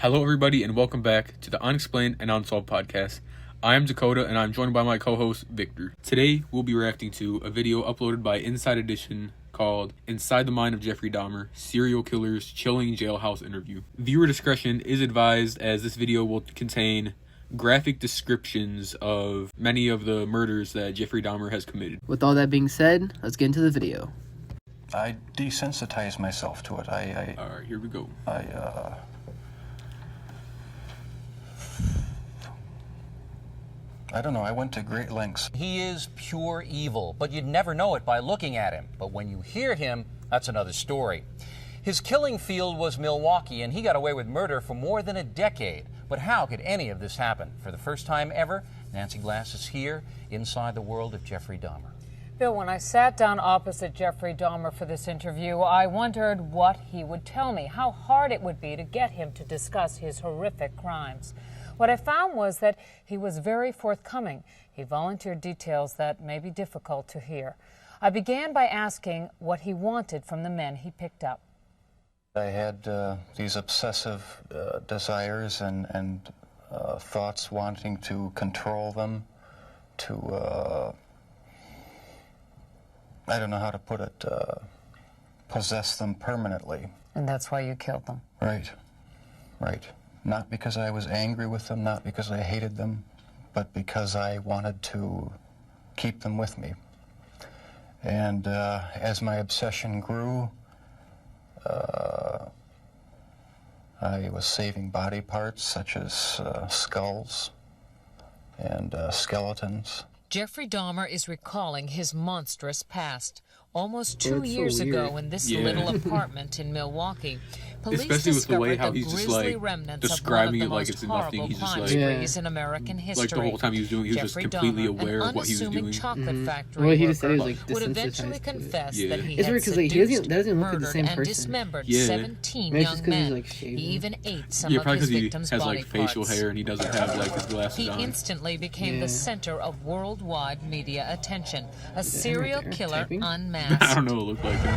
Hello, everybody, and welcome back to the Unexplained and Unsolved podcast. I am Dakota, and I'm joined by my co-host, Victor. Today, we'll be reacting to a video uploaded by Inside Edition called Inside the Mind of Jeffrey Dahmer, Serial Killer's Chilling Jailhouse Interview. Viewer discretion is advised, as this video will contain graphic descriptions of many of the murders that Jeffrey Dahmer has committed. With all that being said, let's get into the video. I desensitized myself to it. Alright, here we go. I don't know, I went to great lengths. He is pure evil, but you'd never know it by looking at him. But when you hear him, that's another story. His killing field was Milwaukee, and he got away with murder for more than a decade. But how could any of this happen? For the first time ever, Nancy Glass is here, inside the world of Jeffrey Dahmer. Bill, when I sat down opposite Jeffrey Dahmer for this interview, I wondered what he would tell me, how hard it would be to get him to discuss his horrific crimes. What I found was that he was very forthcoming. He volunteered details that may be difficult to hear. I began by asking what he wanted from the men he picked up. I had these obsessive desires and thoughts wanting to control them, to, I don't know how to put it, possess them permanently. And that's why you killed them. Right. Not because I was angry with them, not because I hated them, but because I wanted to keep them with me. And as my obsession grew, I was saving body parts such as skulls and skeletons. Jeffrey Dahmer is recalling his monstrous past. Almost 2 That's so years ago weird. in this little apartment in Milwaukee, police Especially with the way discovered how he's just, grisly like, remnants describing of it one like of the it's most nothing. horrible He's just crime like- sprees in American history. Like, the whole time he was doing, he was just Jeffrey completely Dahmer, aware an of what he was unassuming doing. chocolate factory Well, he just said he was, worker like, would eventually desensitized to it. confess Yeah. that he It's had weird 'cause, like, he seduced, doesn't look like the murdered, same and person. dismembered Yeah. 17 Maybe it's young just 'cause he's, men. like, shaving. He even ate some Yeah, of probably his because he victims' has, body like, facial parts. hair and he doesn't have, like, his glasses He on. instantly became Yeah. the center of worldwide media attention. A serial there, killer typing? unmasked. I don't know what it looked like him.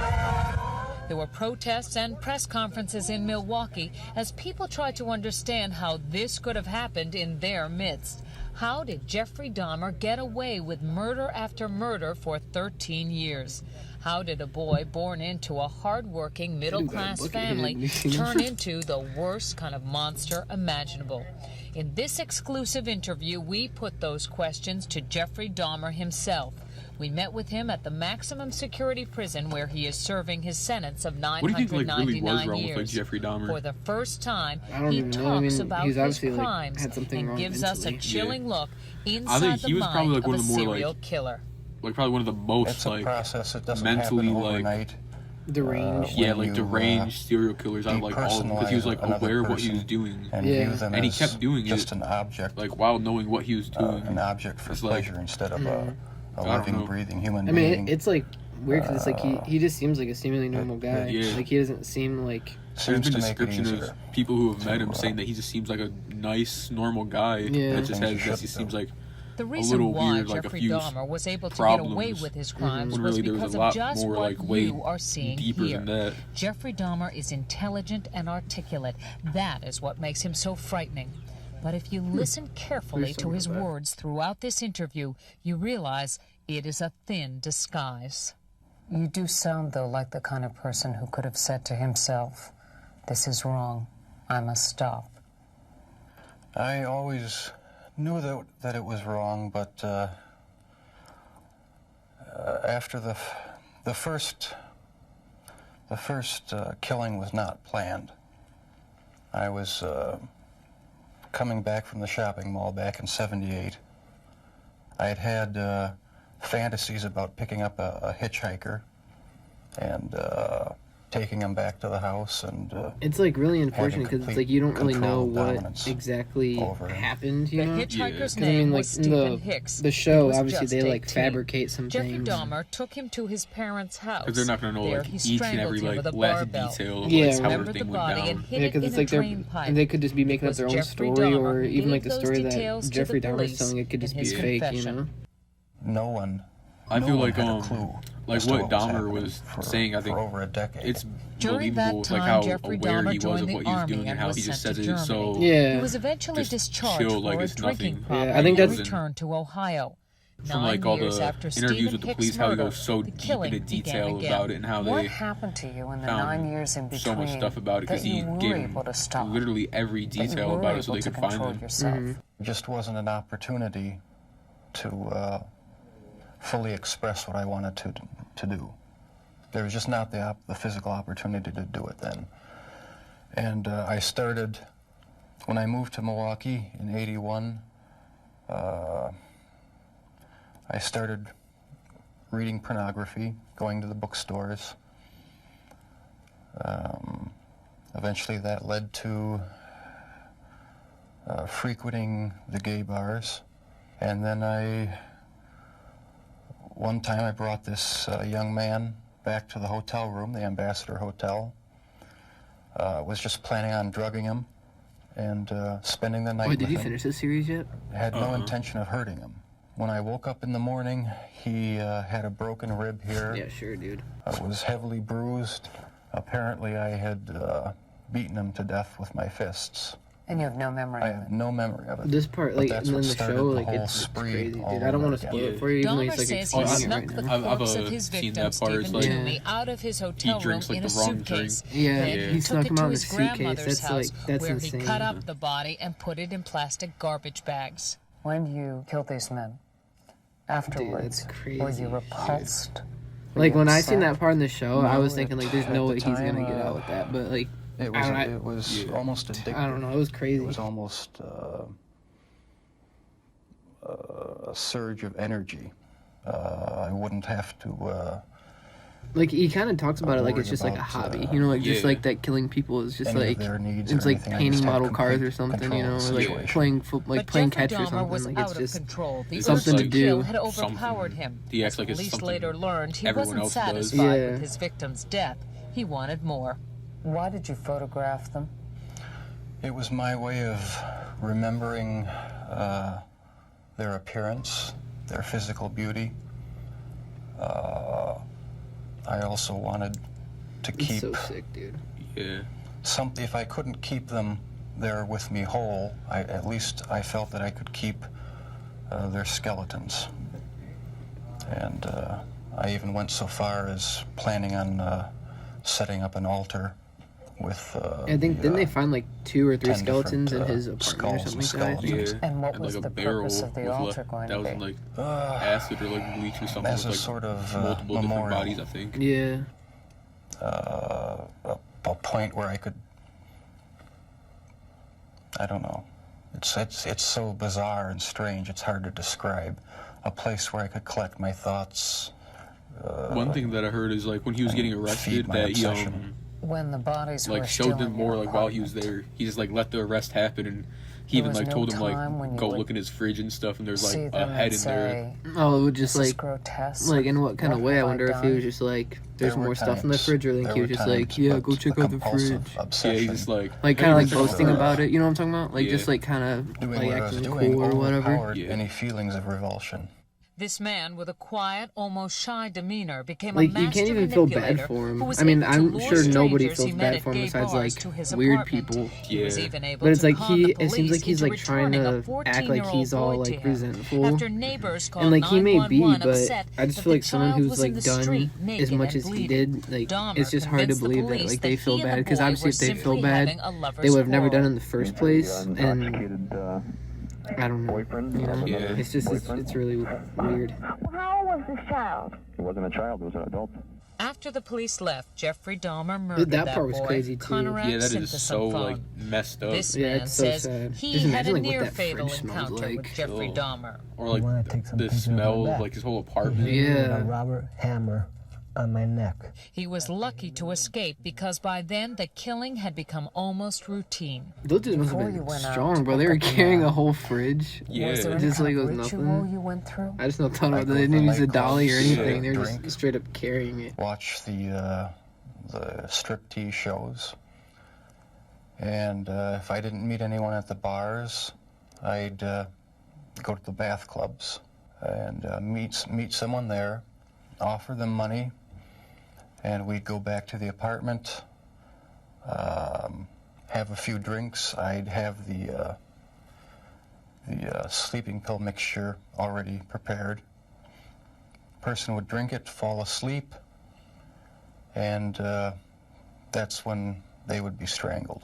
There were protests and press conferences in Milwaukee as people tried to understand how this could have happened in their midst. How did Jeffrey Dahmer get away with murder after murder for 13 years? How did a boy born into a hard-working, middle-class look at him. family turn into the worst kind of monster imaginable? In this exclusive interview, we put those questions to Jeffrey Dahmer himself. We met with him at the maximum security prison where he is serving his sentence of What do you think, like, really was 999 wrong with, like, years. Jeffrey Dahmer? For the first time, I don't he even know. I talks mean, about he's his obviously, like, crimes had something and wrong gives us a mentally. chilling look I inside think the he was mind probably, like, of one a of the more, serial like- killer. Like, probably one of the most, It's a like, process. It doesn't mentally, happen like, overnight. Deranged. yeah, when like, you, deranged serial killers out of, like, all of them. Because he was, like, another aware of what he was person doing. And Yeah. view them And he as kept doing just it, an object, like, while knowing what he was doing. an object for It's like- pleasure instead of a don't living, know. breathing human I being. mean, it's like weird because it's like he just seems like a seemingly normal guy. Yeah. Like he doesn't seem like. There's Seems been to make it description easier. of people who have met him to, saying that he just seems like a nice, normal guy. Yeah. That just Things you has, that he should seems do. like The a reason little why weird, like a Jeffrey few Dahmer was able to problems. get away with his crimes when was really there was because a lot of just more, what like, way you are seeing deeper here. than that. Jeffrey Dahmer is intelligent and articulate. That is what makes him so frightening. But if you listen carefully to his words throughout this interview, you realize it is a thin disguise. You do sound, though, like the kind of person who could have said to himself, "This is wrong. I must stop." I always knew that it was wrong, but after the first killing was not planned. I was coming back from the shopping mall back in '78. I had fantasies about picking up a hitchhiker and taking him back to the house, and It's like really unfortunate because it's like you don't really know control, what dominance exactly over him. happened. You The know. hitchhiker's Because I mean, name like was in Stephen Hicks. the He show, was obviously just they like 18. fabricate some Jeffrey things. Dahmer took him to his parents' house. Because they're not going to know, There like, he each and strangled every, him like, with a last barbell. detail of, Yeah, like, how Dismembered the everything body went and down. hid Yeah, it because in it's a like drain pipe. they could just be making It up was their own Jeffrey story, Dahmer or who even like gave the those story details that to Jeffrey the Dahmer's police telling. It could in just be his fake, you confession. know. no one I feel one like had a clue like as to what was Dahmer happening was for, saying, I think for over a decade. it's During that believable, time, like how Jeffrey aware Dahmer he was joined of the what he was army doing and and how was he just sent says to it so Germany. Yeah. He was eventually just discharged chill, for like a it's drinking nothing. problem Yeah, I think and that's- returned to Ohio. from 9 like all years the after interviews Stephen with the Hicks' police, how he murder, goes so the deep killing into began detail again. about it and how What they happened to you in the found 9 years in between so much stuff about it because that he you were gave him able to stop, literally every that you detail were about it so able they to could find control him. yourself? It just wasn't an opportunity to fully express what I wanted to do. There was just not the physical opportunity to do it then. And I started, when I moved to Milwaukee in '81, I started reading pornography, going to the bookstores. Eventually that led to frequenting the gay bars. And then one time I brought this young man back to the hotel room, the Ambassador Hotel. Was just planning on drugging him and spending the night Wait, with did you him. finish this series yet? Had no intention of hurting him. When I woke up in the morning, he had a broken rib here. Yeah, sure, dude. Was heavily bruised. Apparently I had beaten him to death with my fists. And you have no memory I of have it. no memory of it. This part, But like, that's and then what the started show, the like, whole it's spree crazy, all dude. I don't over want to again. spoil it for you, even though Dahmer he's like says he explaining it snuck right the now. I've corpse of seen his that victim, part. Stephen It's like Toomey, out of his hotel room drinks, like, in a the wrong suitcase. Yeah, Then he took snuck it him to out in a his suitcase. grandmother's That's house, like, that's where insane. he cut up the body and put it in plastic garbage bags. When you killed these men, afterwards, that's were crazy. you repulsed? Were Like, you when I seen upset? that part in the show, I No, was thinking, like, there's at no the way he's gonna time, get out with that. But, like, It I was don't- almost addictive. I don't know, it was crazy. It was almost a surge of energy. I wouldn't have to Like, he kind of talks about it like worry it's just like a about, hobby, you know, like just yeah. like that killing people is just any of like their needs it's or like anything. I painting just had model cars complete or something, control you know, of the or like situation. playing But playing Jeffrey catch or Dahmer something. was Like out it's of just control. The something urge to kill do. had Something. overpowered him. He acts As like it's police something later learned, he everyone wasn't else does. satisfied Yeah. with his victim's death. He wanted more. Why did you photograph them? It was my way of remembering their appearance, their physical beauty. I also wanted to it's keep so sick, dude. Yeah. something. If I couldn't keep them there with me whole, at least I felt that I could keep their skeletons. And I even went so far as planning on setting up an altar with. I think didn't they find like 2 or 3 10 skeletons in different, his apartment or skulls something and like that? I think. Yeah. And what Had, was like, the a barrel purpose of the with, altar like, going that to was be? in like acid or like bleach or something As with a like sort of multiple different memorial. bodies, I think. Yeah. A point where I could. I don't know. It's so bizarre and strange. It's hard to describe. A place where I could collect my thoughts. One thing that I heard is like when he was getting arrested, feed my that he obsession. When the bodies were like still showed them in your more like while he was apartment, there. He just like let the arrest happen, and he There even was like no told him time when like you go would look in his fridge and stuff, and there's see like a them head and in there. say, Oh, it would just "This is like grotesque. like in what kind of What way? I have wonder if he done?" was just like there's There were more stuff in the times- fridge, or like there he was were just like times, yeah, but go check the out the compulsive fridge. Yeah, obsession, he's just like Like kind of like "Hey, look at boasting this." about it, you know what I'm talking about? Like Yeah. just like kind of doing like what I was acting doing cool or whatever. overpowered Yeah. any feelings of revulsion. This man with a quiet, almost shy demeanor became Like a you master can't even feel bad manipulator for who him. was I mean, able to I'm lure sure nobody strangers feels he met bad at for him gay besides bars like to his weird apartment. people. He was Yeah. even able But it's to like con the it seems like police he's into like trying returning a to act like 14-year-old he's all boy to like him. resentful. After neighbors called And like he may be, 911 but upset I just that feel the like someone child who's was in like the done street, as naked much and as he bleeding. did, like Dahmer it's just hard to convinced the believe that police like that they he feel and the bad because boy obviously were if they feel simply bad, having a lover's they would have never done it quarrel. in the first place. And I don't know. You know? Yeah. It's just it's really weird. How old was this child? It wasn't a child, it was an adult. After the police left, Jeffrey Dahmer murdered That that part was boy. crazy, too. Conrad Yeah, that sent is us so some like phone. messed up. This Yeah, man it's so says sad. he Just had imagine, a like, what near that fatal fridge smells encounter like. with Jeffrey Ugh. Dahmer. Or I like wanna take some the pictures of my smell of back. like his whole apartment. Yeah. A Robert hammer on my neck. He was lucky to escape because by then the killing had become almost routine. Those dudes must have Before you been went out strong, to bro. They pick were up the carrying man, a whole fridge. Yeah. Was there any Just kind like it of was ritual nothing. you went through? I just don't know. I They go to didn't use a nightclubs, dolly or anything. yeah, They were drink. just straight up carrying it. Watch the striptease shows. And if I didn't meet anyone at the bars, I'd go to the bath clubs and meet someone there, offer them money, and we'd go back to the apartment, have a few drinks. I'd have the sleeping pill mixture already prepared. Person would drink it, fall asleep, and that's when they would be strangled.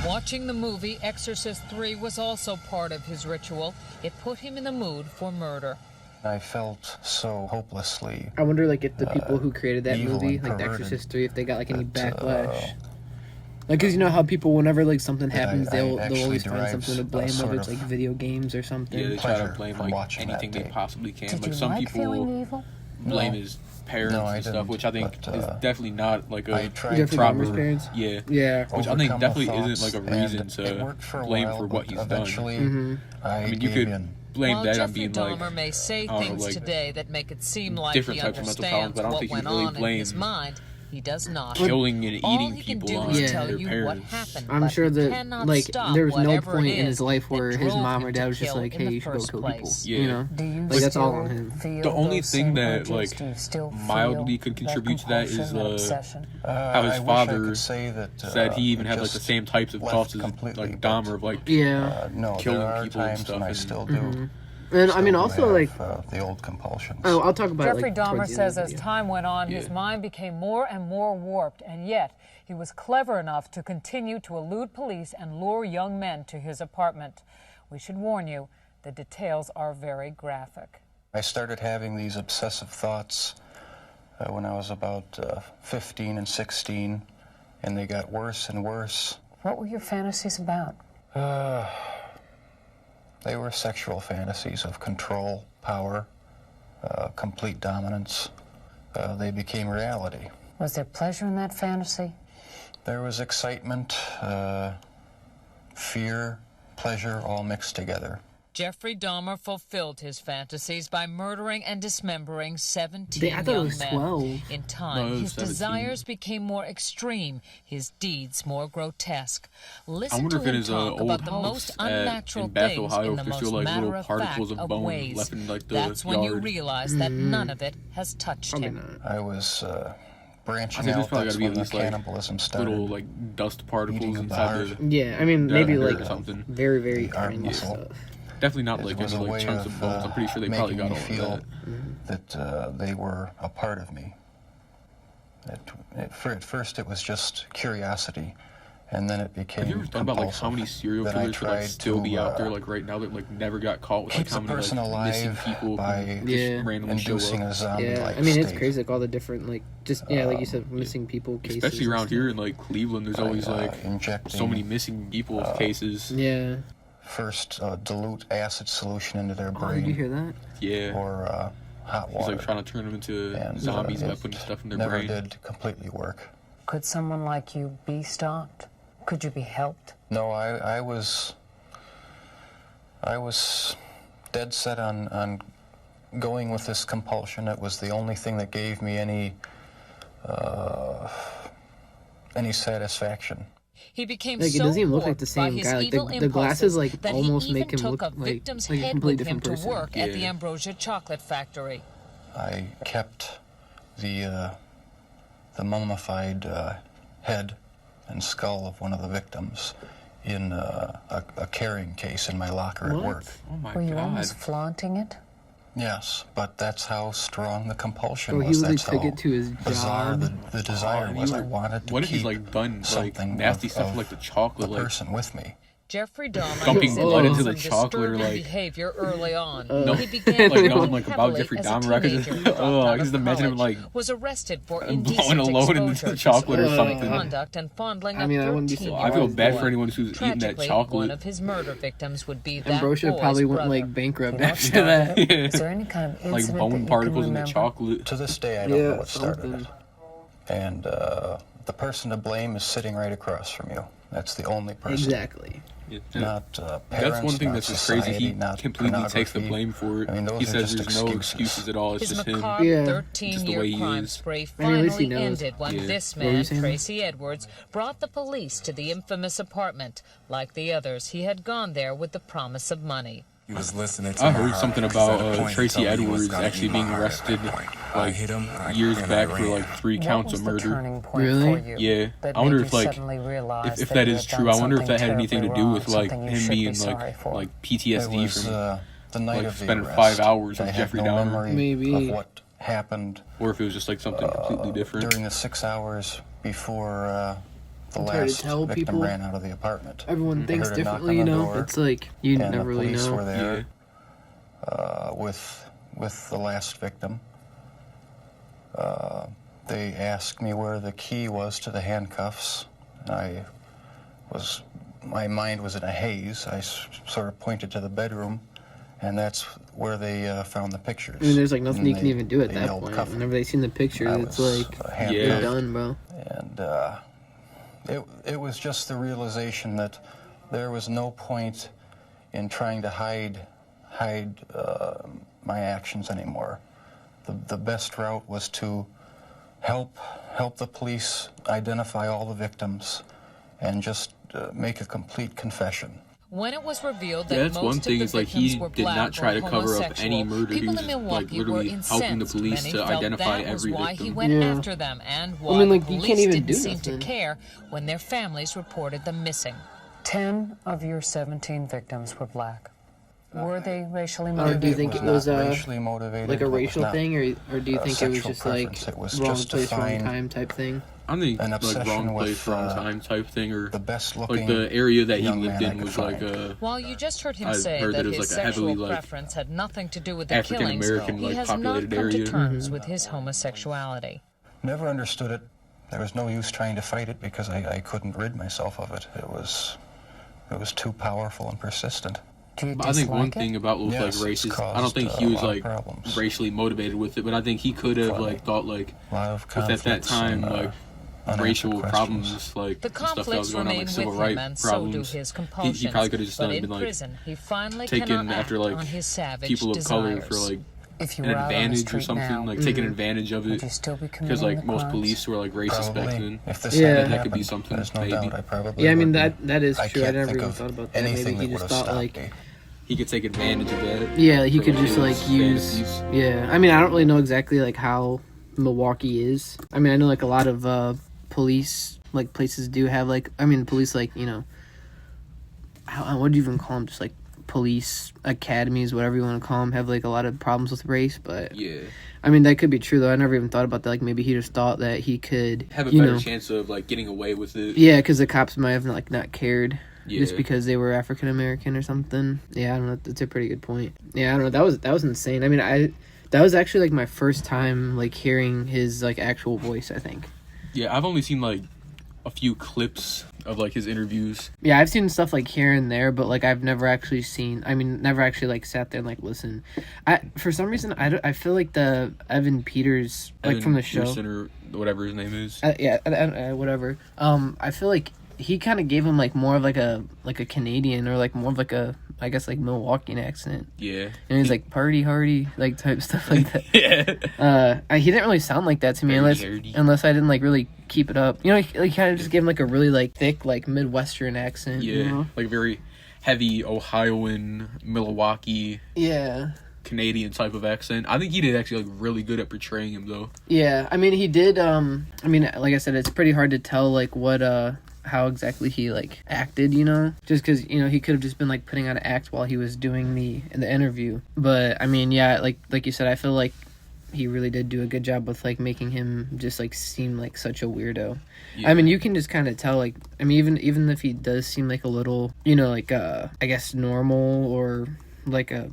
Watching the movie Exorcist 3 was also part of his ritual. It put him in the mood for murder. I felt so hopelessly. I wonder, like, if the people who created that evil movie, and like The perverted, Exorcist 3, if they got like any that, backlash. Like, cause you know how people, whenever like something happens, I they'll actually always find derived something to blame, sort whether it's of like video games or something. Yeah, they try to pleasure blame from like watching that anything they tape. possibly can. Did Like you some like people feeling evil? blame No. his parents No, I and stuff, didn't, which I think but, is definitely not like I a tried Jeffrey to Dahmer's parents? yeah. Yeah. Which I think overcome the definitely isn't thoughts, like a reason and it to worked for a blame while, for what but he's done. eventually, I mean, you gave could in. blame While that on Jeffrey being Dahmer like may say I don't know, things like, today that make it seem like different he types of mental problems, understands but I don't what think you went really on in blame his mind, he does not. killing and All eating he can people do on is Yeah. tell their you what parents. happened, I'm but sure he that cannot like stop there was no whatever point it in is his life that where his drove mom him or to dad was just kill like, in hey, the you should go first kill people. place. Yeah. You know, Do you like that's all still on him. feel The only those thing same that, urges? like, Do you still mildly feel could that contribute to that is, compulsion, that obsession? how his I wish I father could say that, said he even it had like the just same types of left thoughts as completely, like but, Dahmer of like Yeah. no, killing there are people and times stuff, when I and- still do. And I mean, still also have, like, the old compulsions. oh, I'll talk about Jeffrey it, like, Dahmer towards the end says of as the video. time went on, his Yeah. mind became more and more warped, and yet he was clever enough to continue to elude police and lure young men to his apartment. We should warn you, the details are very graphic. I started having these obsessive thoughts when I was about 15 and 16, and they got worse and worse. What were your fantasies about? They were sexual fantasies of control, power, complete dominance. They became reality. Was there pleasure in that fantasy? There was excitement, fear, pleasure, all mixed together. Jeffrey Dahmer fulfilled his fantasies by murdering and dismembering 17 I thought it young was men. 12. In No, time, it was his 17. desires became more extreme, his deeds more grotesque. I Listen wonder to if in him his talk old about the house most in unnatural Bath, things Ohio, in the if there's most still like little matter-of-fact particles of of bone ways. left in like the That's when you yard. realize that none of it has touched Probably him. not. I was I branching think there's out. probably That's gotta be when at the least like cannibalism started. little like dust particles Eating of the inside heart. the Yeah, I mean, maybe dirt like or something. very, very The arm tiny muscle. stuff. Definitely not It like was any a like way chunks of bones. I'm pretty sure they probably got making all me of feel that. that they were a part of me. At first, it was just curiosity, and then it became Have you ever thought about like how many compulsive. serial Then I killers could like tried still be to, out there like right now that like never got caught with like keeps how a many person like missing alive people by who Yeah. just randomly show inducing up? a zombie-like Yeah, I mean, it's state. crazy, like all the different, like, just, yeah, like you said, missing people cases. Especially and around stuff. here in like Cleveland, there's always like injecting so many missing people cases. Yeah. first dilute acid solution into their Oh, did you brain hear that? Yeah, or hot he's water. like trying to turn them into And, zombies by it putting stuff in their never brain. did completely work. Could someone like you be stopped? Could you be helped? No, I was dead set on going with this compulsion. It was the only thing that gave me any satisfaction. He became Like, it so doesn't even look like warped the by same his guy. Like, evil the glasses, like, impulses that almost he even make him took look a like victim's a head completely with him different to person. work at the Yeah. Ambrosia Chocolate Factory. I kept the mummified head and skull of one of the victims in a carrying case in my locker at work. Oh my Were you god! almost flaunting it? Yes, but that's how strong the compulsion Oh, he was. really That's took how it to his bizarre job. the desire and was. you I were- wanted to What if he's keep like done like something nasty of- stuff of like the chocolate, the like person with me. Jeffrey Dahmer Dumping blood into some the chocolate or, disturbing like- behavior early on. No, He began like to knowing drink like about heavily Jeffrey as a Dahmer records. teenager, dropped Oh, out I just of imagine him college, like was arrested for blowing indecent a load into exposure the to chocolate or disorderly something. conduct and fondling I mean, I a wouldn't be 13-year-old I feel bad boy. for anyone who's eating that Tragically, chocolate. one of his murder victims would be that Ambrosia boy's probably went, brother. like, bankrupt You know what after started that. it? Yeah. Is there any kind of like incident bone that you particles can in the remember? To chocolate. this day, I don't know what started something. it. And the person to blame is sitting right across from you. That's the only person. Exactly. Yeah. Not parents, That's one thing not that's just crazy. society, He not completely takes the pornography. blame for it. I mean, those He are says just there's no excuses. excuses at all. It's His just him. macabre Yeah. Just the 13-year way he crime is. spree I mean, at least he finally knows. ended when Yeah. this What were you man, saying? Tracy Edwards, brought the police to the infamous apartment. Like the others, he had gone there with the promise of money. He was listening to I my heard heart, something 'cause at a about point he Tracy told me he was Edwards gonna actually eat being my heart at that arrested point. I like hit him, years and I back for ran. like 3 What counts was of the murder. turning point Really? for you? Yeah, That I wonder made if you like suddenly realize if that that you is had true, done I wonder if that something had anything to terribly do wrong, with like something you him should be being sorry for. like It PTSD was from, the night like, of the spending arrest. 5 hours I with have Jeffrey no Dahmer. memory Maybe. of what happened or if it was just like something completely different. during the 6 hours before the It's hard to last tell victim people. ran out of the apartment. Everyone I thinks heard a knock differently, you on the know? door, It's like, you and never the really police know. were there Yeah. with the last victim. They asked me where the key was to the handcuffs. My mind was in a haze. I sort of pointed to the bedroom, and that's where they found the pictures. I mean, there's like nothing And you can even do at they that yelled, point. "Cuff him." Whenever they seen the picture, I it's was like, handcuffed. you're done, bro. And it was just the realization that there was no point in trying to hide my actions anymore. The best route was to help the police identify all the victims and just make a complete confession. When it was revealed that Yeah, that's most one of thing the is like victims he were did black not try or to cover up any homosexual, murder. He people was in just, like Milwaukee were literally helping the incensed. police Many to felt identify that was every why he victim. went Yeah. after them, and why mean, like, the you police can't even didn't do seem nothing. to care when their families reported them missing. 10 of your 17 victims were black. Were they racially Or motivated? do you think it not was racially motivated. like a It was racial not thing, or do you think it was sexual just like preference. It was wrong just to place, wrong find time type thing? I think an like obsession wrong place, with, wrong time type thing, or the best like looking the area that he young lived man I in could was like find. While you just heard him I say heard that that it was, his like, a heavily, sexual like, preference had nothing to do with the African killings, American, he like, has not populated come to area. terms with his homosexuality. Never understood it. There was no use trying to fight it because I couldn't rid myself of it. It was too powerful and persistent. Do you But I think one dislike it? thing about with Yes, like it's races, I don't caused, think he a was lot of like problems. racially motivated with it, but I think he could have For me. like thought like A lot of with at that conflicts time and, like unanswered racial questions. problems like The and stuff that conflicts was going on, remain like civil with him, rights and so do problems. his He compulsions. probably could have just but been in like prison, he finally taken cannot after act like on his savage people of desires. color for like If you an were out on the advantage or street something, now, like taking advantage of would it you still be because committing like the most crimes? police were like racist back Probably. then. If this Yeah. hadn't That could be happened, something, there's no maybe. doubt I probably Yeah, I mean would be. that is I true. I can't never think even of thought about that. anything Maybe he that just would have thought stopped like, me. He could take advantage of that. yeah, he for, could like, just his like use. fantasies. Yeah, I mean, I don't really know exactly like how Milwaukee is. I mean, I know like a lot of police like places do have like, I mean, police like, you know, what do you even call them? Just like police academies, whatever you want to call them, have like a lot of problems with race. But Yeah, I mean, that could be true though. I never even thought about that. Like maybe he just thought that he could have a you better know, chance of like getting away with it. yeah, because the cops might have like not cared. Yeah. Just because they were African American or something. Yeah, I don't know. That's a pretty good point. Yeah, I don't know. That was insane. I mean, that was actually like my first time like hearing his like actual voice, I think. Yeah, I've only seen like a few clips of like his interviews. Yeah, I've seen stuff like here and there, but like I've never actually seen. I mean, never actually like sat there and like listened. For some reason I feel like the Evan Peters like Evan from the show. Pearson or whatever his name is. Whatever. I feel like he kind of gave him like more of like a Canadian or like more of like a, I guess like Milwaukee accent. Yeah. And he's like party hardy like type stuff like that. Yeah. He didn't really sound like that to me unless I didn't like really keep it up. You know, he kind of just gave him like a really like thick like Midwestern accent. Yeah. You know? Like very heavy Ohioan, Milwaukee, Yeah. Canadian type of accent. I think he did actually like really good at portraying him though. Yeah. I mean, he did. I mean, like I said, it's pretty hard to tell like what how exactly he like acted, you know, just because, you know, he could have just been like putting on an act while he was doing the interview. But I mean, yeah, like you said, I feel like he really did do a good job with like making him just like seem like such a weirdo. Yeah. I mean, you can just kind of tell, like, I mean, even if he does seem like a little, you know, like I guess normal or like a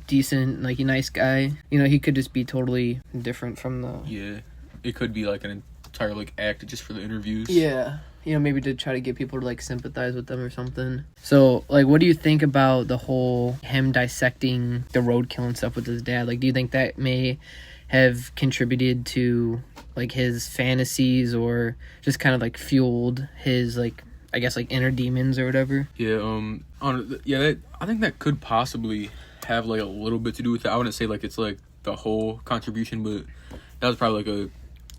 decent, like a nice guy, you know, he could just be totally different from the Yeah. It could be like an entire like act just for the interviews. Yeah. You know, maybe to try to get people to, like, sympathize with them or something. So, like, what do you think about the whole him dissecting the roadkill and stuff with his dad? Like, do you think that may have contributed to, like, his fantasies or just kind of, like, fueled his, like, I guess, like, inner demons or whatever? Yeah, I think that could possibly have, like, a little bit to do with it. I wouldn't say, like, it's, like, the whole contribution, but that was probably, like, a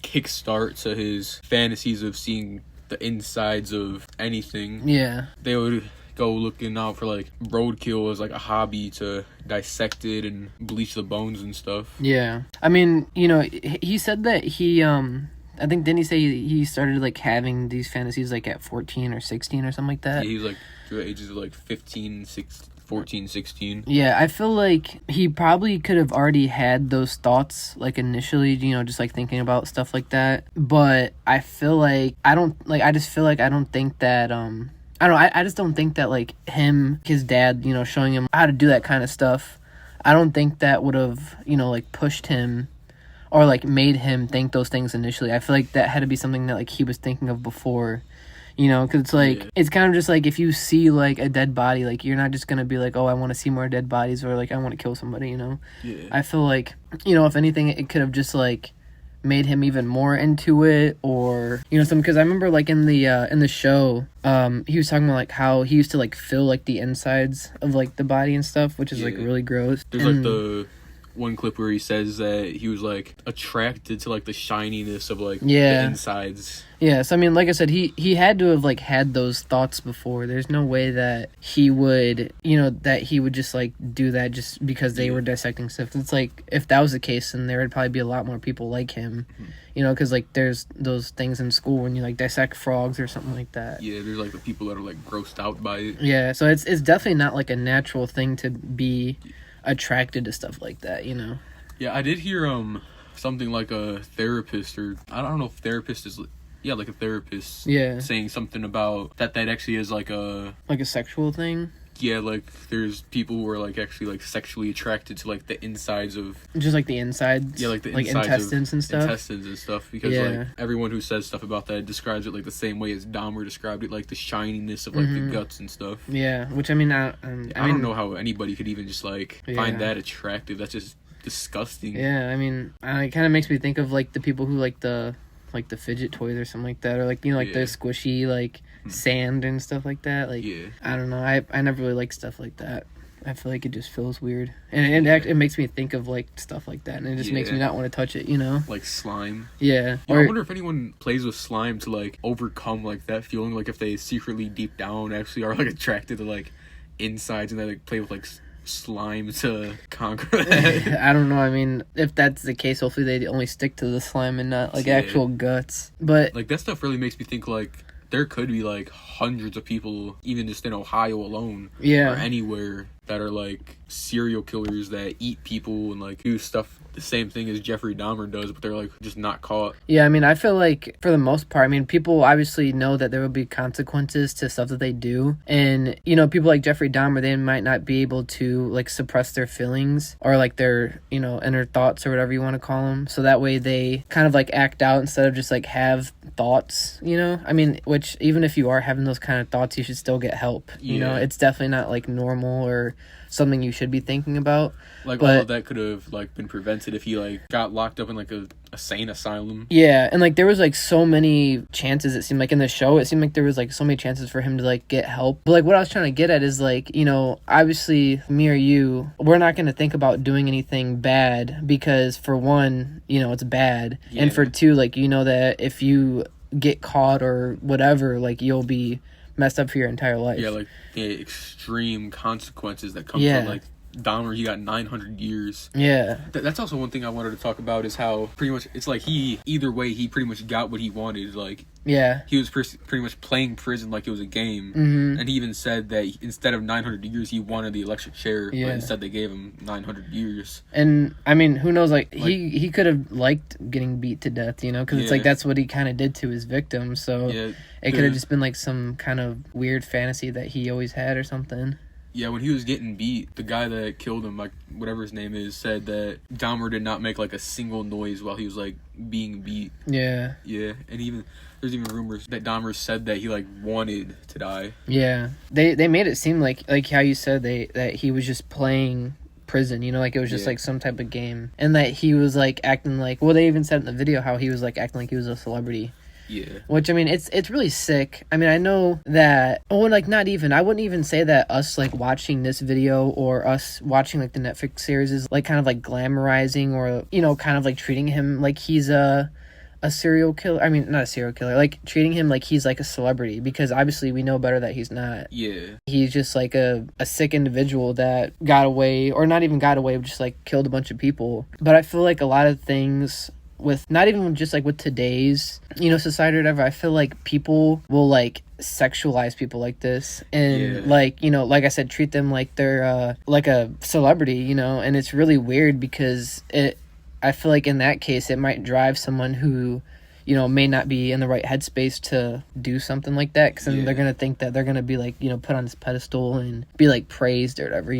kickstart to his fantasies of seeing the insides of anything. Yeah. They would go looking out for like roadkill as like a hobby to dissect it and bleach the bones and stuff. Yeah. I mean, he said that he I think, didn't he say he started like having these fantasies like at 14 or 16 or something like that? Yeah, he was like through the ages of like 14, 16. Yeah, I feel like he probably could have already had those thoughts like initially, just like thinking about stuff like that. But I feel like I don't think that I just don't think that like his dad, showing him how to do that kind of stuff, I don't think that would have, like pushed him or like made him think those things initially. I feel like that had to be something that like he was thinking of before, because it's like, it's kind of just like if you see like a dead body, like you're not just gonna be like, oh, I want to see more dead bodies, or like I want to kill somebody, Yeah. I feel like, if anything, it could have just like made him even more into it, or because I remember like in the show, he was talking about like how he used to like fill like the insides of like the body and stuff, which is like really gross. There's like the one clip where he says that he was like attracted to like the shininess of like the insides. Yeah, so I mean, like I said, he had to have like had those thoughts before. There's no way that he would, that he would just like do that just because they were dissecting stuff. It's like, if that was the case, then there would probably be a lot more people like him, because like there's those things in school when you like dissect frogs or something like that. Yeah, there's like the people that are like grossed out by it. Yeah, so it's definitely not like a natural thing to be attracted to stuff like that, Yeah, I did hear something like a therapist, or I don't know if therapist is like a therapist saying something about that actually is like a sexual thing. Yeah, like there's people who are like actually like sexually attracted to like the insides of just like the insides. Yeah, like the like insides intestines and stuff. Intestines and stuff, because like everyone who says stuff about that describes it like the same way as Dahmer described it, like the shininess of like the guts and stuff. Yeah, which I mean, I don't know how anybody could even just like find that attractive. That's just disgusting. Yeah, I mean, it kind of makes me think of like the people who like the fidget toys or something like that, or like the squishy like sand and stuff like that. Like I don't know, I never really like stuff like that. I feel like it just feels weird, and it makes me think of like stuff like that, and it just makes me not want to touch it, like slime. Yeah. I wonder if anyone plays with slime to like overcome like that feeling, like if they secretly deep down actually are like attracted to like insides and they like play with like slime to conquer that. I don't know. I mean, if that's the case, hopefully they only stick to the slime and not like actual guts. But like that stuff really makes me think like there could be like hundreds of people, even just in Ohio alone, or anywhere, that are like serial killers that eat people and like do stuff the same thing as Jeffrey Dahmer does, but they're like just not caught. Yeah, I mean, I feel like for the most part, I mean, people obviously know that there will be consequences to stuff that they do, and people like Jeffrey Dahmer, they might not be able to like suppress their feelings or like their inner thoughts or whatever you want to call them, so that way they kind of like act out instead of just like have thoughts. I mean, which even if you are having those kind of thoughts, you should still get help. It's definitely not like normal or something you should be thinking about. Like, all of that could have like been prevented if he like got locked up in like a sane asylum. Yeah, and like there was like so many chances, it seemed like in the show, it seemed like there was like so many chances for him to like get help. But like what I was trying to get at is like, obviously me or you, we're not going to think about doing anything bad because for one, it's bad. Yeah. And for two, like, that if you get caught or whatever, like you'll be messed up for your entire life. Yeah, like the extreme consequences that come from like Dahmer. He got 900 years. Yeah. That's also one thing I wanted to talk about, is how pretty much it's like either way he pretty much got what he wanted. Like, he was pretty much playing prison like it was a game. And he even said that instead of 900 years he wanted the electric chair, but instead they gave him 900 years. And I mean, who knows, like he could have liked getting beat to death, because it's like that's what he kind of did to his victims, so it could have just been like some kind of weird fantasy that he always had or something. Yeah, when he was getting beat, the guy that killed him, like whatever his name is, said that Dahmer did not make like a single noise while he was like being beat. Yeah. Yeah, and there's even rumors that Dahmer said that he like wanted to die. Yeah, they made it seem like how you said that he was just playing prison, like it was just like some type of game, and that he was like acting like, well, they even said in the video how he was like acting like he was a celebrity. Yeah. Which, I mean, it's really sick. I mean, I know that, I wouldn't even say that us, like, watching this video or us watching, like, the Netflix series is, like, kind of, like, glamorizing or, kind of, like, treating him like he's a a serial killer. I mean, not a serial killer. Like treating him like he's like a celebrity, because obviously we know better that he's not. Yeah. He's just like a sick individual that got away, or not even got away, just like killed a bunch of people. But I feel like a lot of things with, not even just like with today's, society or whatever, I feel like people will like sexualize people like this, and like, like I said, treat them like they're like a celebrity, and it's really weird, because I feel like in that case it might drive someone who may not be in the right headspace to do something like that, because then they're gonna think that they're gonna be like put on this pedestal and be like praised or whatever.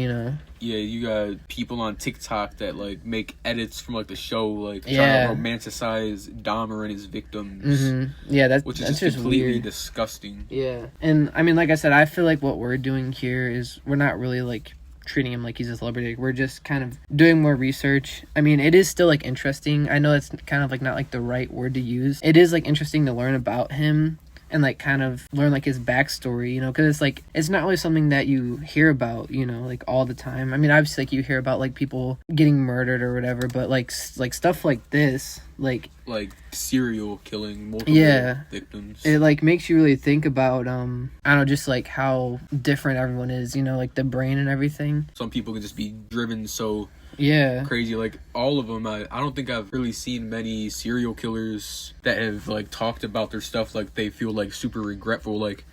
Yeah, you got people on TikTok that like make edits from like the show, like trying to romanticize Dahmer and his victims. Yeah, that's just completely weird. Disgusting. Yeah, and I mean, like I said, I feel like what we're doing here is we're not really like treating him like he's a celebrity. We're just kind of doing more research. I mean, it is still like interesting. I know it's kind of like not like the right word to use. It is like interesting to learn about him and like kind of learn like his backstory, because it's like, it's not really something that you hear about, like all the time. I mean, obviously like you hear about like people getting murdered or whatever, but like stuff like this, like serial killing multiple victims, it like makes you really think about I don't know, just like how different everyone is, like the brain and everything. Some people can just be driven so crazy, like all of them. I don't think I've really seen many serial killers that have like talked about their stuff like they feel like super regretful, like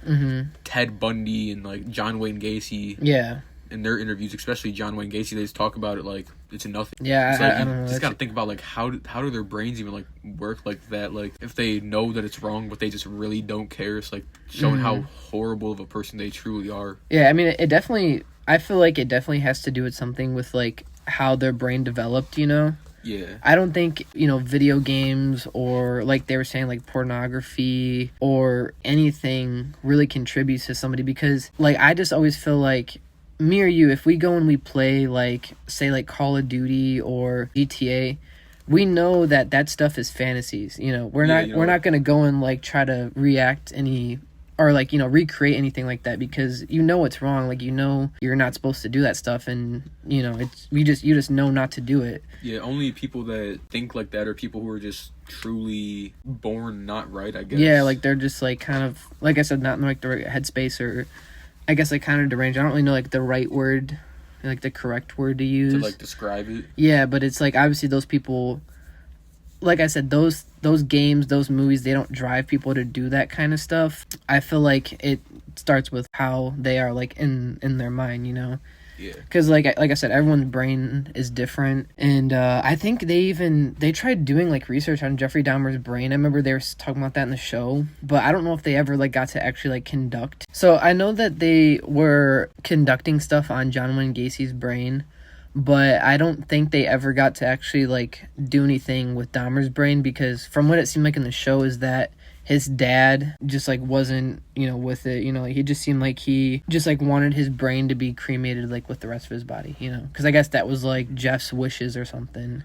Ted Bundy and like John Wayne Gacy. In their interviews, especially John Wayne Gacy, they just talk about it like it's nothing. It's like, I don't know. You just gotta think about like how do their brains even like work like that? Like if they know that it's wrong, but they just really don't care. It's like showing how horrible of a person they truly are. Yeah, I mean, it definitely. I feel like it definitely has to do with something with like how their brain developed. Yeah. I don't think, video games or like they were saying like pornography or anything really contributes to somebody, because like I just always feel like me or you, if we go and we play like say like Call of Duty or GTA, we know that stuff is fantasies. We're not gonna go and like try to react any or like recreate anything like that, because it's wrong. Like you're not supposed to do that stuff, and you just know not to do it. Yeah, only people that think like that are people who are just truly born not right, I guess. Yeah, like they're just like kind of, like I said, not in like the right headspace, or I guess like kind of deranged. I don't really know like the right word, like the correct word to use to like describe it. Yeah, but it's like obviously those people, like I said, those games, those movies, they don't drive people to do that kind of stuff. I feel like it starts with how they are like in their mind, Yeah. Because like I said, everyone's brain is different, and I think they tried doing like research on Jeffrey Dahmer's brain. I remember they were talking about that in the show, but I don't know if they ever like got to actually like conduct. So I know that they were conducting stuff on John Wayne Gacy's brain, but I don't think they ever got to actually like do anything with Dahmer's brain, because from what it seemed like in the show is that his dad just like wasn't with it, like he just seemed like he just like wanted his brain to be cremated like with the rest of his body, because I guess that was like Jeff's wishes or something.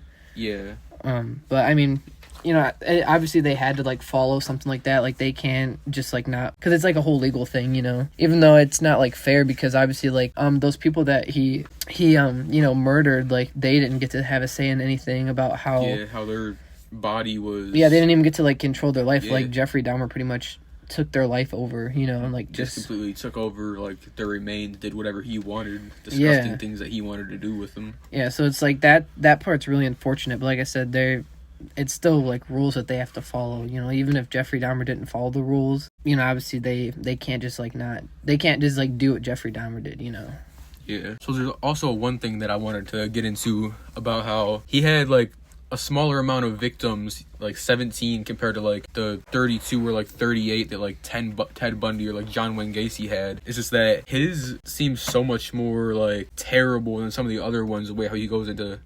But I mean, obviously they had to like follow something like that. Like they can't just like not, because it's like a whole legal thing, even though it's not like fair, because obviously like those people that he murdered, like they didn't get to have a say in anything about how their body was. They didn't even get to like control their life. Like Jeffrey Dahmer pretty much took their life over, and like just completely took over like their remains, did whatever he wanted, disgusting things that he wanted to do with them. So it's like that part's really unfortunate, but like I said, it's still like rules that they have to follow, even if Jeffrey Dahmer didn't follow the rules, obviously they can't just like they can't just like do what Jeffrey Dahmer did. Yeah. So there's also one thing that I wanted to get into about how he had like a smaller amount of victims, like 17 compared to like the 32 or like 38 that like Ted Bundy or like John Wayne Gacy had. It's just that his seems so much more like terrible than some of the other ones, the way how he goes into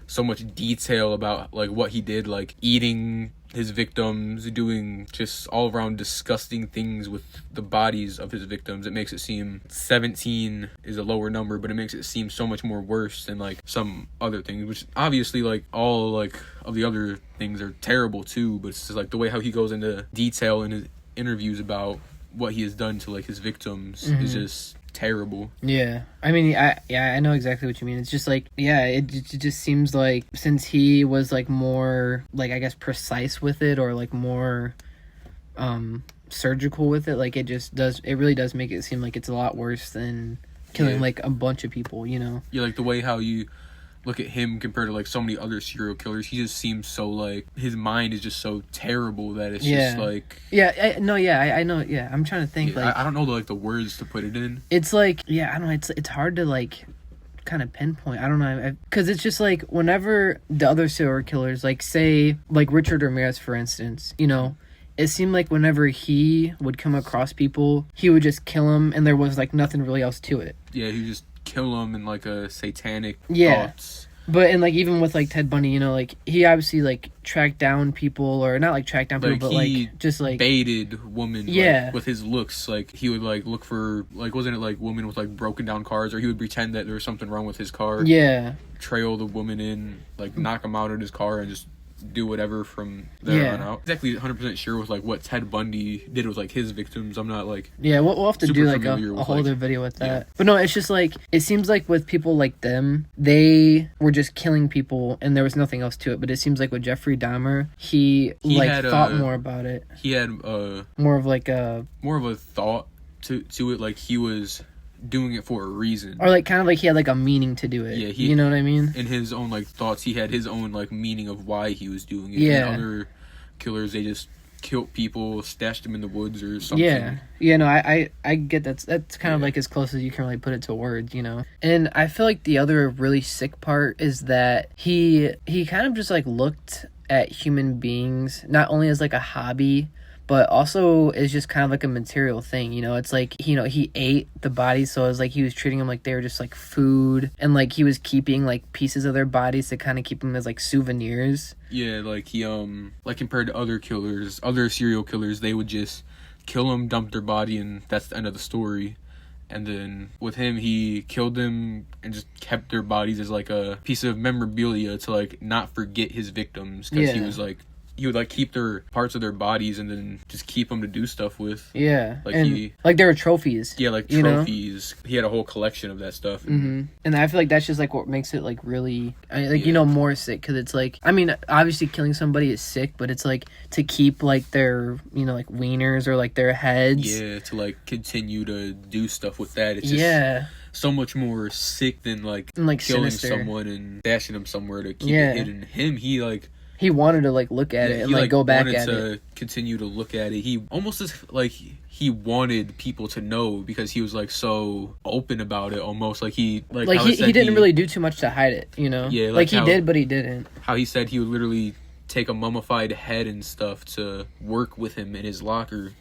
so much detail about like what he did, like eating his victims, doing just all around disgusting things with the bodies of his victims. It makes it seem 17 is a lower number, but it makes it seem so much more worse than like some other things, which obviously like all like of the other things are terrible too, but it's just like the way how he goes into detail in his interviews about what he has done to like his victims is just terrible. Yeah. I mean, I know exactly what you mean. It's just like, yeah, it just seems like since he was like more like, I guess, precise with it, or like more surgical with it, like it really does make it seem like it's a lot worse than killing like a bunch of people, you know? Yeah, like the way how you look at him compared to like so many other serial killers, he just seems so like his mind is just so terrible that it's just like I know. Yeah, I'm trying to think. Like I don't know the words to put it in. It's like, yeah, I don't know. It's hard to like kind of pinpoint. I don't know, because it's just like whenever the other serial killers, like say like Richard Ramirez, for instance, you know. It seemed like whenever he would come across people, he would just kill them, and there was like nothing really else to it. Yeah, he would just kill them in like a satanic thoughts. But and like even with like Ted Bundy, you know, like he obviously like tracked down people, or not like tracked down people, but like just like baited women. Like, with his looks, like he would like look for like, wasn't it like women with like broken down cars, or he would pretend that there was something wrong with his car. Yeah. Trail the woman in, like knock him out of his car, and just do whatever from there on out. Exactly 100% sure with like what Ted Bundy did with like his victims. I'm not like we'll have to do like a whole other video with that. But no, it's just like it seems like with people like them, they were just killing people and there was nothing else to it. But it seems like with Jeffrey Dahmer, he like thought more about it. He had more of a thought to it, like he was doing it for a reason, or like kind of like he had like a meaning to do it. You know what I mean? In his own like thoughts, he had his own like meaning of why he was doing it. Yeah. And other killers, they just killed people, stashed them in the woods or something. No, I get that's kind of like as close as you can really put it to words, you know. And I feel like the other really sick part is that he kind of just like looked at human beings not only as like a hobby, but also is just kind of like a material thing, you know. It's like, you know, he ate the bodies, so it was like he was treating them like they were just like food, and like he was keeping like pieces of their bodies to kind of keep them as like souvenirs. Yeah, like he like compared to other killers, other serial killers, they would just kill them, dump their body, and that's the end of the story. And then with him, he killed them and just kept their bodies as like a piece of memorabilia to like not forget his victims, because he was like, he would like keep their parts of their bodies and then just keep them to do stuff with. Yeah, like and like there were trophies. Yeah, like trophies. You know? He had a whole collection of that stuff. And I feel like that's just like what makes it like really, you know, more sick, because it's like, I mean, obviously killing somebody is sick, but it's like to keep like their, you know, like wieners or like their heads. Yeah, to like continue to do stuff with that. It's just so much more sick than like killing sinister. Someone and dashing them somewhere to keep it hidden. Him, he wanted to like look at it and like go back at it. He wanted to continue to look at it. He almost just like he wanted people to know, because he was like so open about it. Almost like he didn't really do too much to hide it. You know, like he did, but he didn't. How he said he would literally take a mummified head and stuff to work with him in his locker.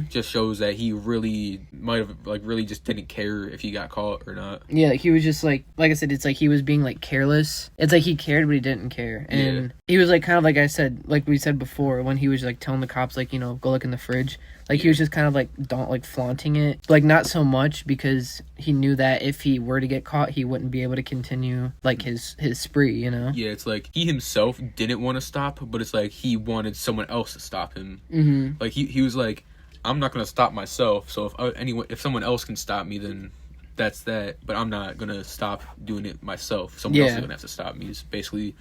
Just shows that he really might have like really just didn't care if he got caught or not. Yeah, like he was just like I said, it's like he was being like careless. It's like he cared, but he didn't care. And he was like kind of like I said, like we said before, when he was like telling the cops like, you know, go look in the fridge. Like he was just kind of like flaunting it, like not so much, because he knew that if he were to get caught, he wouldn't be able to continue like his spree, you know. Yeah, it's like he himself didn't want to stop, but it's like he wanted someone else to stop him. Like he was like, I'm not gonna stop myself, so if someone else can stop me, then that's that. But I'm not gonna stop doing it myself. Someone else is gonna have to stop me. Is basically,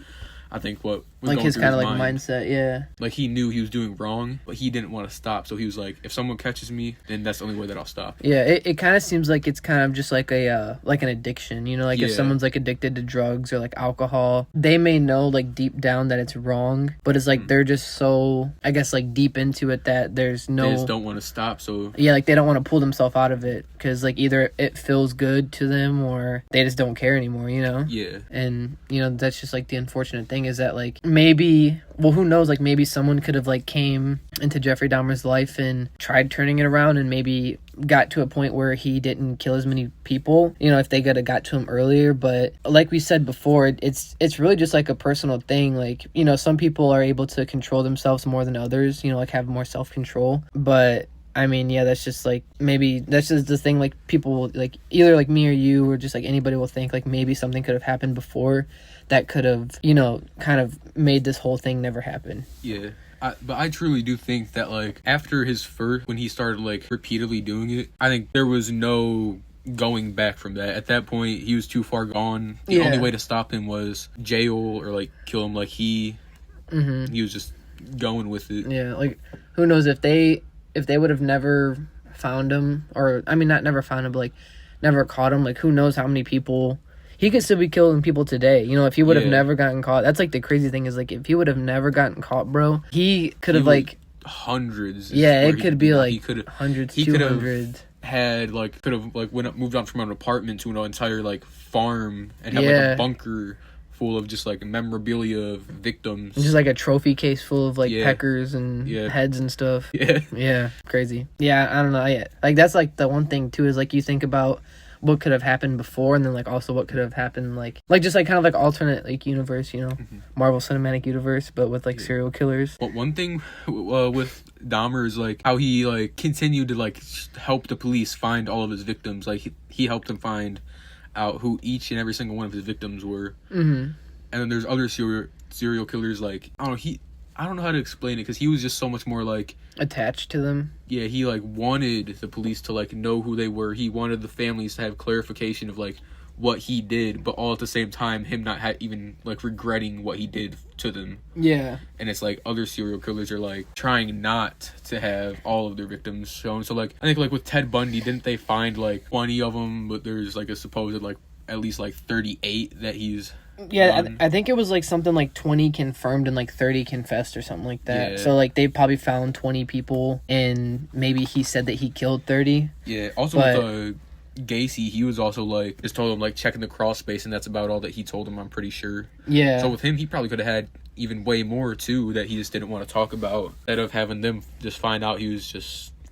I think, what was like going his through kind of his like mind. mindset. Like he knew he was doing wrong, but he didn't want to stop, so he was like, if someone catches me, then that's the only way that I'll stop. It kind of seems like it's kind of just like a like an addiction, you know, like if someone's like addicted to drugs or like alcohol, they may know like deep down that it's wrong, but it's like they're just so, I guess, like deep into it that they just don't want to stop. So like they don't want to pull themselves out of it, because like either it feels good to them or they just don't care anymore, you know. And you know, that's just like the unfortunate thing, is that like maybe, well, who knows, like maybe someone could have like came into Jeffrey Dahmer's life and tried turning it around, and maybe got to a point where he didn't kill as many people, you know, if they could have got to him earlier. But like we said before, it's really just like a personal thing. Like, you know, some people are able to control themselves more than others, you know, like have more self-control. But I mean, yeah, that's just like, maybe that's just the thing, like people like either like me or you or just like anybody will think like maybe something could have happened before that could have, you know, kind of made this whole thing never happen. Yeah. But I truly do think that, like, after his first, when he started, like, repeatedly doing it, I think there was no going back from that. At that point, he was too far gone. The only way to stop him was jail or like kill him. Like he was just going with it. Yeah, like who knows if they would have never found him, or I mean not never found him, but like never caught him. Like who knows how many people he could still be killing people today. You know, if he would have never gotten caught. That's like the crazy thing is like if he would have never gotten caught, bro, he could have like hundreds. Yeah, it could be like he could have hundreds, he 200. Had like could have like moved on from an apartment to an entire like farm and have like a bunker full of just like memorabilia of victims. Just like a trophy case full of like peckers and heads and stuff. Yeah, crazy. Yeah, I don't know. Like that's like the one thing too is like you think about what could have happened before and then like also what could have happened like just like kind of like alternate like universe, you know, Marvel Cinematic Universe, but with like serial killers. But one thing with Dahmer is like how he like continued to like help the police find all of his victims. Like he helped them find out who each and every single one of his victims were. And then there's other serial killers like I don't know how to explain it because he was just so much more like attached to them. Yeah, he like wanted the police to like know who they were. He wanted the families to have clarification of like what he did, but all at the same time him not even like regretting what he did to them. Yeah. And it's like other serial killers are like trying not to have all of their victims shown. So like I think like with Ted Bundy, didn't they find like 20 of them, but there's like a supposed like at least like 38 that he's I think it was like something like 20 confirmed and like 30 confessed or something like that. So like they probably found 20 people and maybe he said that he killed 30. Yeah. Also with Gacy, he was also like just told him like checking the crawl space and that's about all that he told him, I'm pretty sure. Yeah. So with him, he probably could have had even way more too that he just didn't want to talk about. Instead of having them just find out,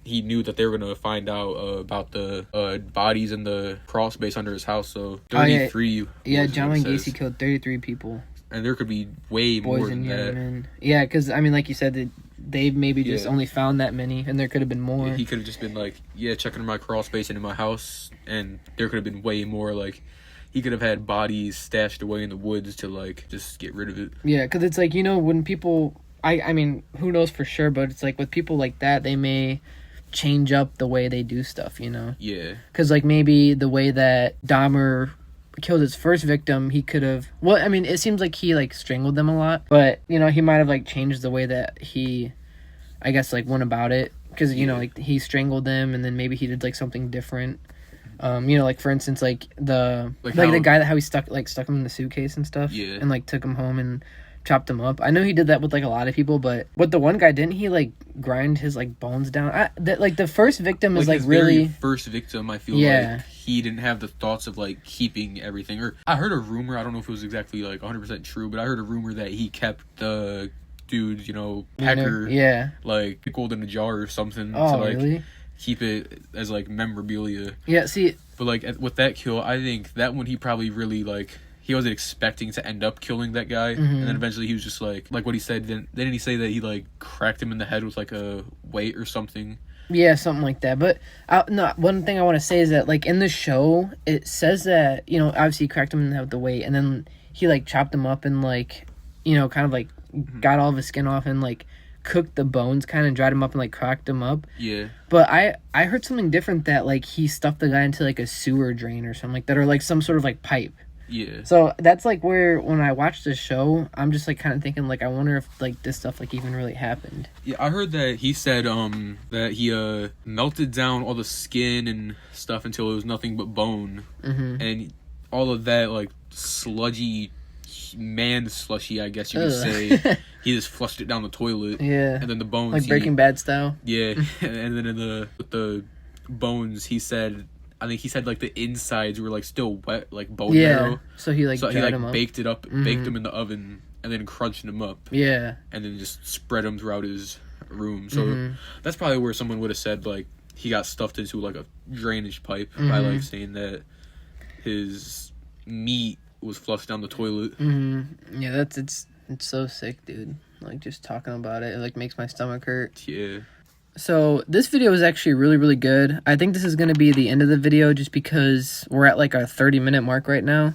he knew that they were going to find out about the bodies in the crawl space under his house. So 33. John Wayne Gacy killed 33 people. And there could be way more than that. Men. Yeah, because, I mean, like you said, they maybe just only found that many, and there could have been more. Yeah, he could have just been like, checking my crawl space and in my house, and there could have been way more. Like, he could have had bodies stashed away in the woods to, like, just get rid of it. Yeah, because it's like, you know, when people... I mean, who knows for sure, but it's like with people like that, they may change up the way they do stuff, you know? Yeah. Because, like, maybe the way that Dahmer killed his first victim, he could have... Well, I mean, it seems like he, like, strangled them a lot. But, you know, he might have, like, changed the way that he, I guess, like, went about it. Because, you know, like, he strangled them, and then maybe he did, like, something different. You know, like, for instance, like, the guy that how he stuck him in the suitcase and stuff. Yeah. And, like, took him home and chopped him up. I know he did that with like a lot of people, but with the one guy, didn't he like grind his like bones down? Like the first victim is like really very first victim. I feel like he didn't have the thoughts of like keeping everything. Or I heard a rumor. I don't know if it was exactly like 100% true, but I heard a rumor that he kept the dude's pecker like pickled in a jar or something to like really? Keep it as like memorabilia. Yeah, see, but like with that kill, I think that one he probably really like. He wasn't expecting to end up killing that guy, and then eventually he was just like what he said. Didn't he say that he like cracked him in the head with like a weight or something? Yeah, something like that. But no, one thing I want to say is that like in the show, it says that obviously he cracked him in the head with the weight, and then he like chopped him up and like kind of like got all of his skin off and like cooked the bones kind of dried him up and like cracked him up. Yeah. But I heard something different that like he stuffed the guy into like a sewer drain or something like that, or like some sort of like pipe. Yeah. So that's like where when I watch this show, I'm just like kind of thinking like I wonder if like this stuff like even really happened. Yeah, I heard that he said that he melted down all the skin and stuff until it was nothing but bone, and all of that like sludgy slushy, I guess you could say. He just flushed it down the toilet. Yeah. And then the bones, like Breaking Bad style. Yeah. And then with the bones, I think he said like the insides were like still wet, like bone marrow. So he like baked it up, baked them in the oven, and then crunched them up. Yeah. And then just spread them throughout his room. So that's probably where someone would have said like he got stuffed into like a drainage pipe by like saying that his meat was flushed down the toilet. Yeah, it's so sick, dude. Like just talking about it like makes my stomach hurt. Yeah. So this video is actually really, really good. I think this is going to be the end of the video just because we're at like our 30-minute mark right now.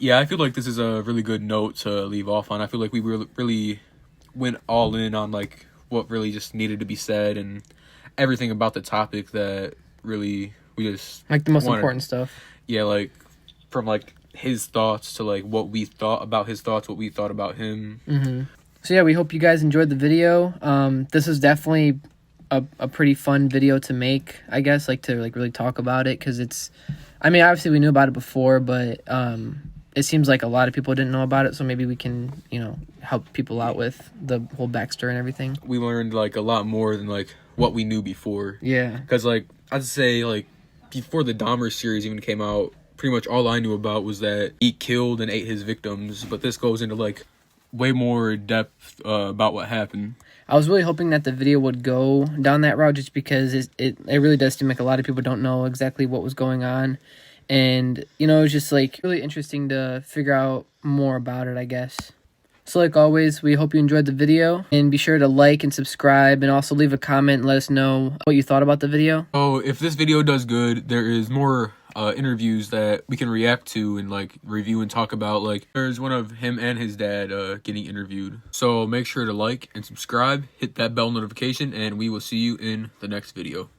Yeah, I feel like this is a really good note to leave off on. I feel like we really went all in on like what really just needed to be said and everything about the topic that really We just Like the most wanted- important stuff. Yeah, like from like his thoughts to like what we thought about his thoughts, what we thought about him. Mm-hmm. So yeah, we hope you guys enjoyed the video. This is definitely a pretty fun video to make, I guess, like to like really talk about it, because it's, I mean, obviously we knew about it before, but it seems like a lot of people didn't know about it, so maybe we can, you know, help people out with the whole backstory and everything. We learned like a lot more than like what we knew before. Yeah. Because like I'd say like before the Dahmer series even came out, pretty much all I knew about was that he killed and ate his victims, but this goes into like way more depth about what happened. I was really hoping that the video would go down that route, just because it really does seem like a lot of people don't know exactly what was going on. And, you know, it's just like really interesting to figure out more about it, I guess. So like always, we hope you enjoyed the video, and be sure to like and subscribe, and also leave a comment and let us know what you thought about the video. Oh, if this video does good, there is more interviews that we can react to and like review and talk about. Like there's one of him and his dad getting interviewed. So make sure to like and subscribe, hit that bell notification, and we will see you in the next video.